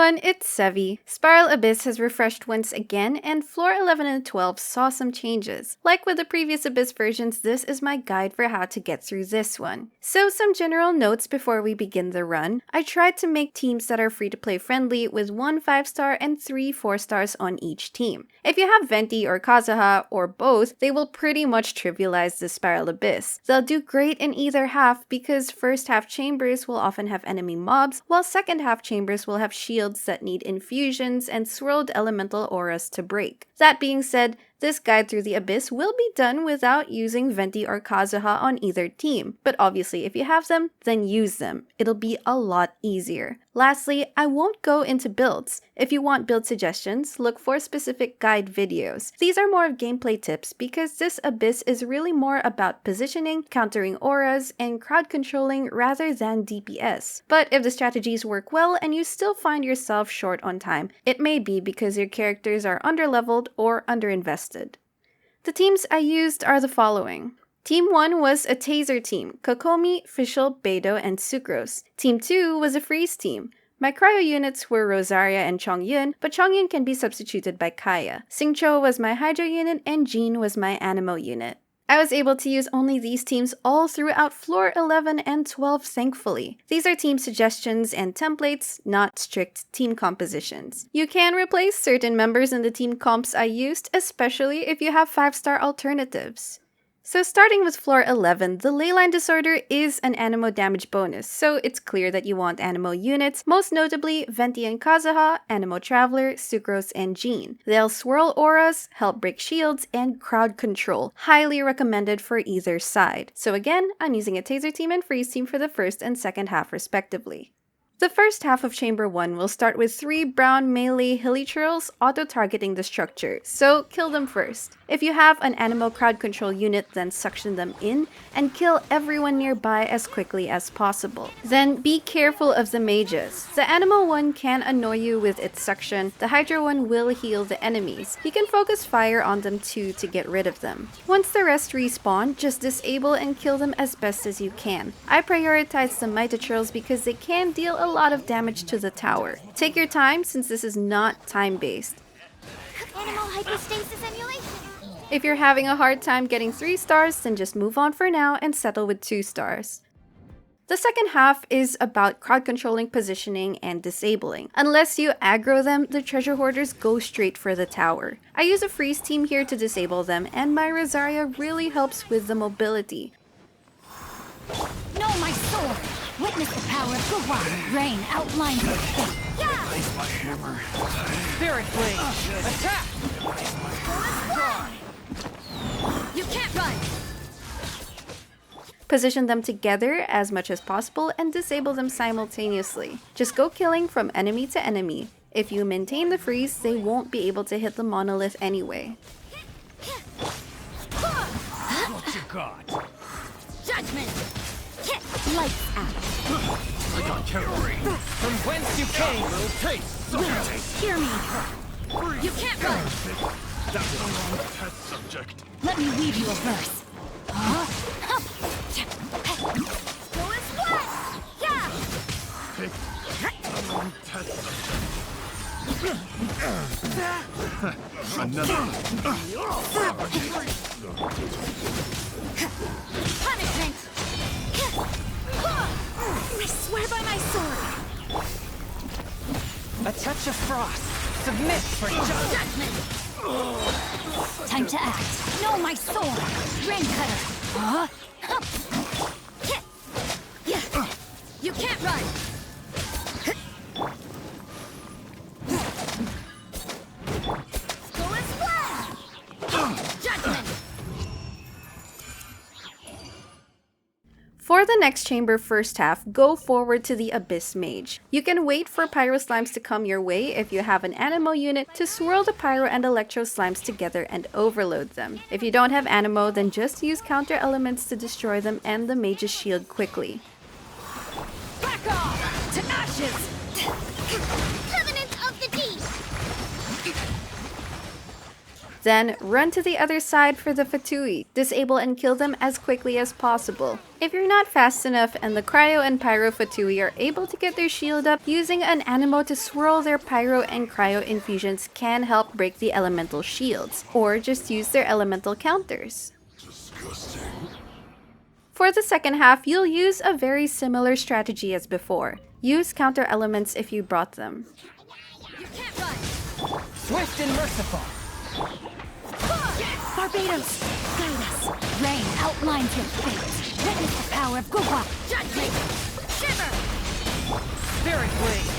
everyone, it's Sevy. Spiral Abyss has refreshed once again, and Floor 11 and 12 saw some changes. Like with the previous Abyss versions, this is my guide for how to get through this one. So some general notes before we begin the run. I tried to make teams that are free-to-play friendly with 1 5-star and 3 4-stars on each team. If you have Venti or Kazuha, or both, they will pretty much trivialize the Spiral Abyss. They'll do great in either half because first half chambers will often have enemy mobs, while second half chambers will have shields that need infusions and swirled elemental auras to break. That being said, this guide through the Abyss will be done without using Venti or Kazuha on either team, but obviously if you have them, then use them. It'll be a lot easier. Lastly, I won't go into builds. If you want build suggestions, look for specific guide videos. These are more of gameplay tips because this Abyss is really more about positioning, countering auras, and crowd controlling rather than DPS. But if the strategies work well and you still find yourself short on time, it may be because your characters are underleveled or underinvested. The teams I used are the following. Team 1 was a Taser team, Kokomi, Fischl, Beidou, and Sucrose. Team 2 was a Freeze team. My cryo units were Rosaria and Chongyun, but Chongyun can be substituted by Kaya. Xingqiu was my Hydro unit, and Jean was my Animo unit. I was able to use only these teams all throughout Floor 11 and 12 thankfully. These are team suggestions and templates, not strict team compositions. You can replace certain members in the team comps I used, especially if you have 5-star alternatives. So starting with Floor 11, the Leyline Disorder is an Animo damage bonus, so it's clear that you want Animo units, most notably Venti and Kazuha, Animo Traveler, Sucrose, and Jean. They'll swirl auras, help break shields, and crowd control. Highly recommended for either side. So again, I'm using a Taser team and Freeze team for the first and second half respectively. The first half of Chamber 1 will start with 3 brown melee hilichurls auto-targeting the structure, so kill them first. If you have an Animo crowd control unit, then suction them in and kill everyone nearby as quickly as possible. Then be careful of the mages. The Animo one can annoy you with its suction, the Hydra one will heal the enemies. You can focus fire on them too to get rid of them. Once the rest respawn, just disable and kill them as best as you can. I prioritize the Mitochurls because they can deal a lot of damage to the tower. Take your time since this is not time-based. Animal hypostasis emulation. If you're having a hard time getting 3 stars, then just move on for now and settle with 2 stars. The second half is about crowd controlling, positioning, and disabling. Unless you aggro them, the treasure hoarders go straight for the tower. I use a Freeze team here to disable them, and my Rosaria really helps with the mobility. No, my sword! Witness the power of Kawa. Rain outlines your fate. Yeah! Place my hammer. Spirit Blade! Attack! You can't run! Position them together as much as possible and disable them simultaneously. Just go killing from enemy to enemy. If you maintain the freeze, they won't be able to hit the monolith anyway. What you got? Judgment! Lights out. I got cavalry. From whence you came! Little taste. Taste. Hear me. You can't run! That's a long test subject. Let me weave you a verse. Go as one! Yeah! Pick a long test subject. Another. Punishment! I swear by my sword! A touch of frost! Submit for Judgment! Time to act. No, my sword! Rain cutter! You can't run! Go as well! Judgment! For the next chamber first half, go forward to the Abyss Mage. You can wait for Pyro Slimes to come your way if you have an Animo unit to swirl the Pyro and Electro Slimes together and overload them. If you don't have Animo, then just use counter elements to destroy them and the Mage's shield quickly. Back off! To ashes! Covenant of the Deep! Then run to the other side for the Fatui. Disable and kill them as quickly as possible. If you're not fast enough and the Cryo and Pyro Fatui are able to get their shield up, using an Anemo to swirl their Pyro and Cryo infusions can help break the elemental shields, or just use their elemental counters. For the second half, you'll use a very similar strategy as before. Use counter elements if you brought them. You can't run! Swift and merciful. Barbados, guide us. Rain outlines your fate. Witness the power of Gugwa. Judgment! Shiver! Spirit Blade.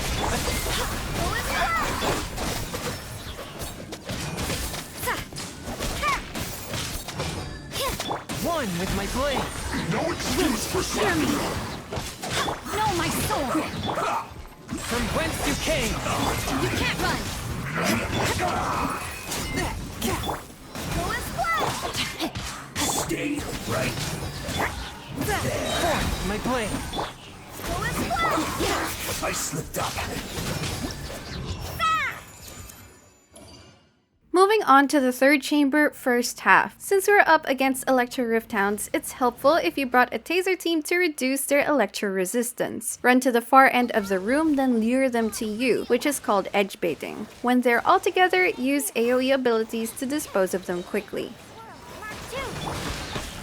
One with my blade. No excuse for Hear me! something. Know my sword! From whence you came. You can't run! Go and splash! Stay right. Forth my blade. Go and splash! I slipped up. Moving on to the third chamber, first half. Since we're up against Electro Rift Hounds, it's helpful if you brought a taser team to reduce their electro resistance. Run to the far end of the room, then lure them to you, which is called edge baiting. When they're all together, use AoE abilities to dispose of them quickly.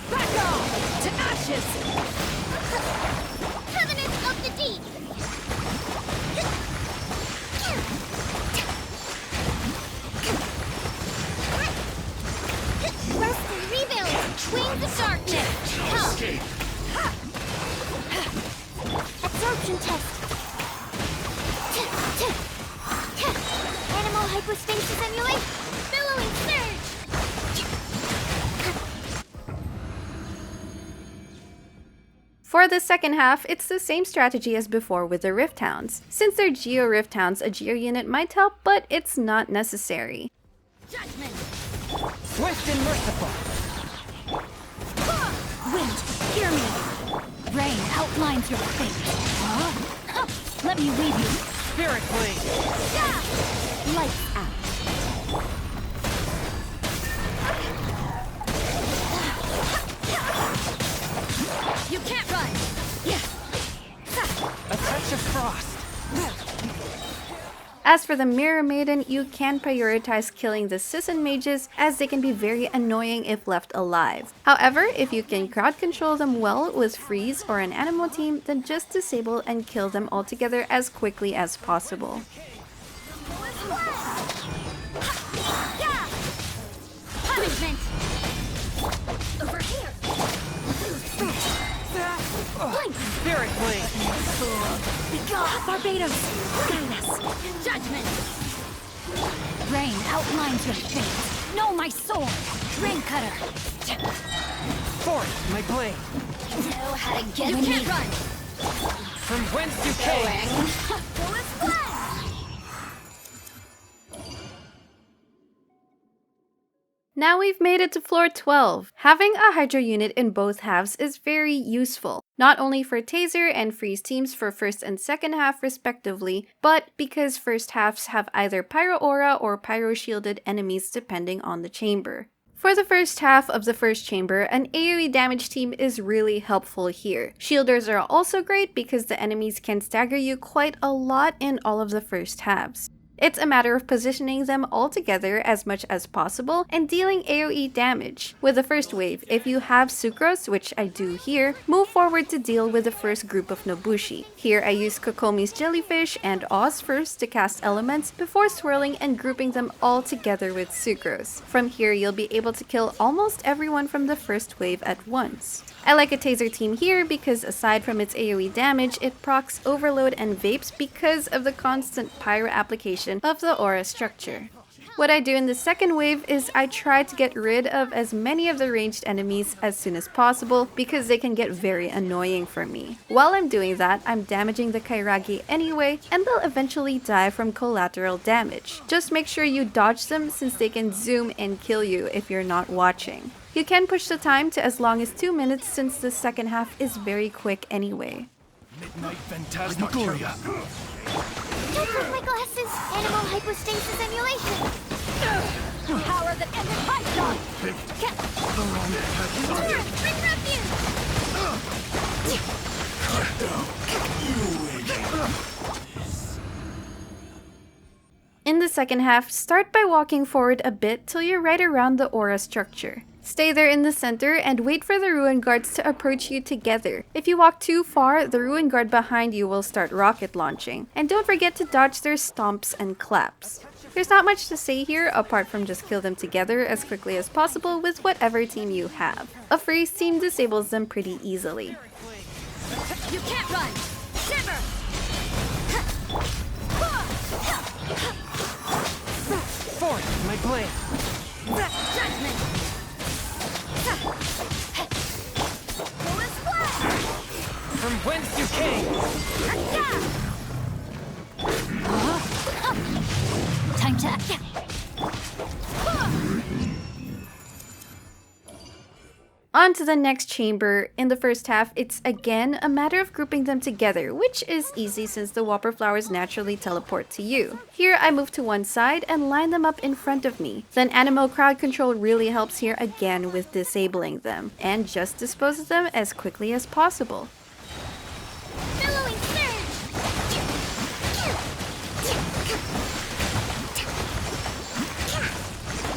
Back off! To ashes! Covenant of the Deep! Restful rebuild! Wings of darkness! Come! Absorption test! Animal hypostasis emulation! Billowing surge! For the second half, it's the same strategy as before with the Rift Hounds. Since they're Geo Rift Hounds, a Geo unit might help, but it's not necessary. Judgment! Swift and merciful. Wind, hear me! Rain outlines your fate. Let me lead you. Spirit Blade. Lights out. You can't run! A touch of frost. As for the Mirror Maiden, you can prioritize killing the Sisson mages as they can be very annoying if left alive. However, if you can crowd control them well with Freeze or an Anemo team, then just disable and kill them altogether as quickly as possible. Punishment! Over here! Spirit Blade. Barbados, guide us! Judgment! Rain outlines your fate. Know my sword! Rain cutter! Forth my blade. Know how to get me. You can't run! From whence you came. Go and splash! Now we've made it to floor 12. Having a Hydro unit in both halves is very useful, not only for Taser and Freeze teams for first and second half respectively, but because first halves have either Pyro Aura or Pyro Shielded enemies depending on the chamber. For the first half of the first chamber, an AoE damage team is really helpful here. Shielders are also great because the enemies can stagger you quite a lot in all of the first halves. It's a matter of positioning them all together as much as possible and dealing AoE damage. With the first wave, if you have Sucrose, which I do here, move forward to deal with the first group of Nobushi. Here I use Kokomi's Jellyfish and Oz first to cast elements before swirling and grouping them all together with Sucrose. From here you'll be able to kill almost everyone from the first wave at once. I like a Taser team here because aside from its AoE damage, it procs Overload and Vapes because of the constant pyro application of the aura structure. What I do in the second wave is I try to get rid of as many of the ranged enemies as soon as possible because they can get very annoying for me. While I'm doing that, I'm damaging the Kairagi anyway, and they'll eventually die from collateral damage. Just make sure you dodge them since they can zoom and kill you if you're not watching. You can push the time to as long as 2 minutes since the second half is very quick anyway. Midnight Phantasmagoria. Don't break my glasses! Animal hypostasis emulation! Power that ended Python! Bring refuge! In the second half, start by walking forward a bit till you're right around the aura structure. Stay there in the center and wait for the Ruin Guards to approach you together. If you walk too far, the Ruin Guard behind you will start rocket launching. And don't forget to dodge their stomps and claps. There's not much to say here apart from just kill them together as quickly as possible with whatever team you have. A freeze team disables them pretty easily. You can't run! Shiver! Force my blade. Judgment! Full splash! From whence you came. Time to... On to the next chamber. In the first half, it's again a matter of grouping them together, which is easy since the Whopper flowers naturally teleport to you. Here, I move to one side and line them up in front of me. Then Animo crowd control really helps here again with disabling them, and just dispose of them as quickly as possible. Billowing surge!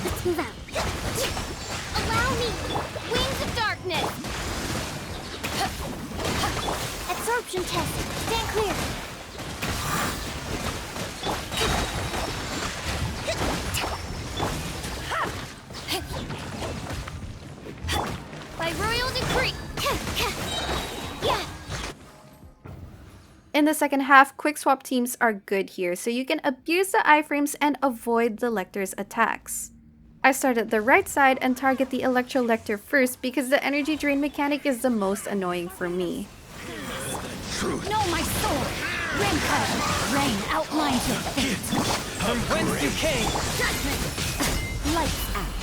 Let's move out. Allow me! Wings of darkness! Absorption test! Stand clear! By royal decree! Yeah! In the second half, quick swap teams are good here, so you can abuse the iframes and avoid the Lecter's attacks. I start at the right side and target the Electro Lecter first because the energy drain mechanic is the most annoying for me. Know my sword! Rain cutter! Rain outlines your fate! From whence you came. Judgment! Lights out!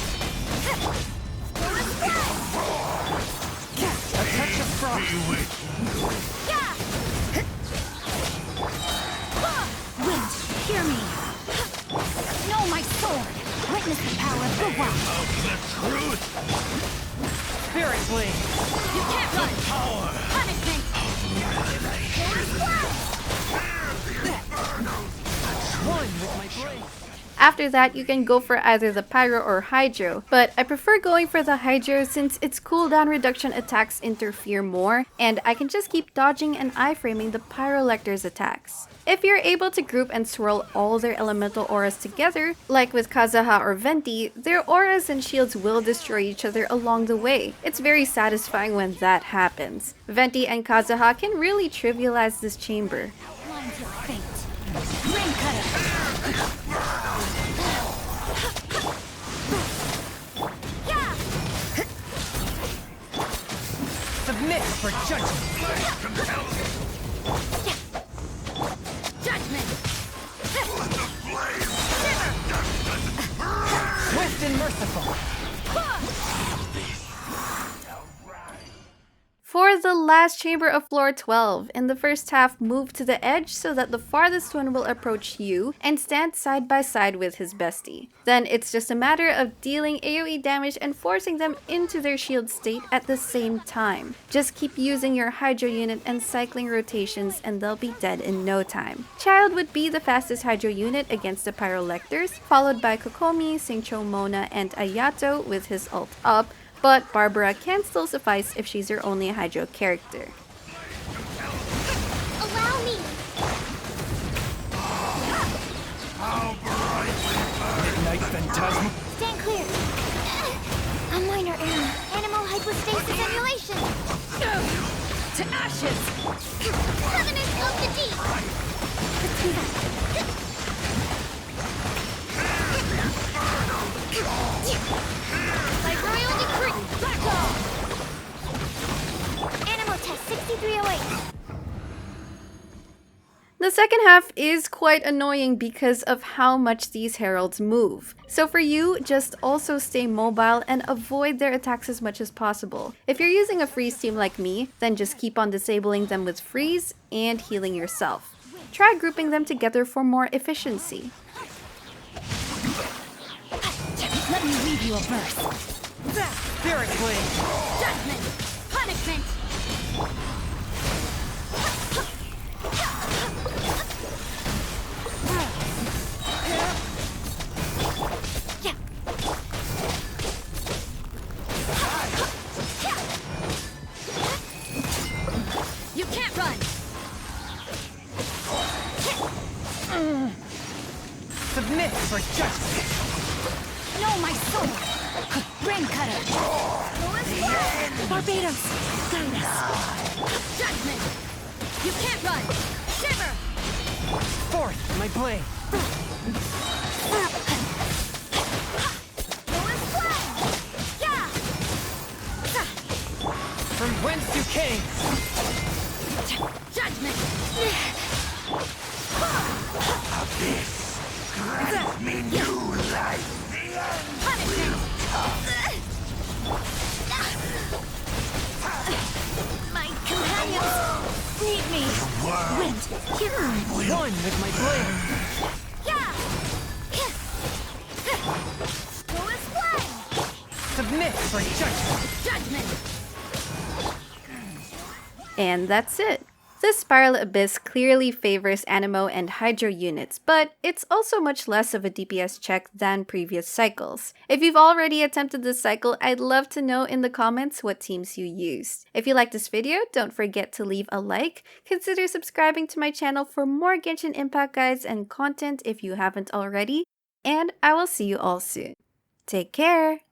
A touch of frost. Yeah! Wind, hear me! Know my sword! Witness the power of the one! Spirit blade. You can't run! Punishment! One with my blade. After that, you can go for either the Pyro or Hydro, but I prefer going for the Hydro since its cooldown reduction attacks interfere more, and I can just keep dodging and iframing the Pyro Lecter's attacks. If you're able to group and swirl all their elemental auras together, like with Kazuha or Venti, their auras and shields will destroy each other along the way. It's very satisfying when that happens. Venti and Kazuha can really trivialize this chamber. Outlines your fate! Rain cutter! Yeah! Submit for judgment. Judgment! Swift and merciful. For the last chamber of floor 12, in the first half, move to the edge so that the farthest one will approach you and stand side by side with his bestie. Then it's just a matter of dealing AoE damage and forcing them into their shield state at the same time. Just keep using your Hydro unit and cycling rotations and they'll be dead in no time. Child would be the fastest Hydro unit against the Pyro Lecters, followed by Kokomi, Xingqiu Mona, and Ayato with his ult up, but Barbara can still suffice if she's your only Hydro character. Allow me! Midnight Phantasm. Stand clear! A minor error. Animal hypostasis emulation! To ashes. Covenant of the deep! Let's do that. By royal decree! Back off! Animal test 6308. The second half is quite annoying because of how much these heralds move. So for you, just also stay mobile and avoid their attacks as much as possible. If you're using a freeze team like me, then just keep on disabling them with freeze and healing yourself. Try grouping them together for more efficiency. Let me leave you a burst. Spirit Blade! Judgment! Punishment! You can't run! Submit for judgment! No, my sword! Brain cutter! Barbados! Guide us! Judgment! You can't run! Shiver! Forth my blade! Yeah! From whence you came! Judgment! Grant me new life. Punishment! My companions need me! Wind, here! One with my blade! Yeah! Go as one! Submit for judgment! Judgment! And that's it. This Spiral Abyss clearly favors Anemo and Hydro units, but it's also much less of a DPS check than previous cycles. If you've already attempted this cycle, I'd love to know in the comments what teams you used. If you liked this video, don't forget to leave a like, consider subscribing to my channel for more Genshin Impact guides and content if you haven't already, and I will see you all soon. Take care!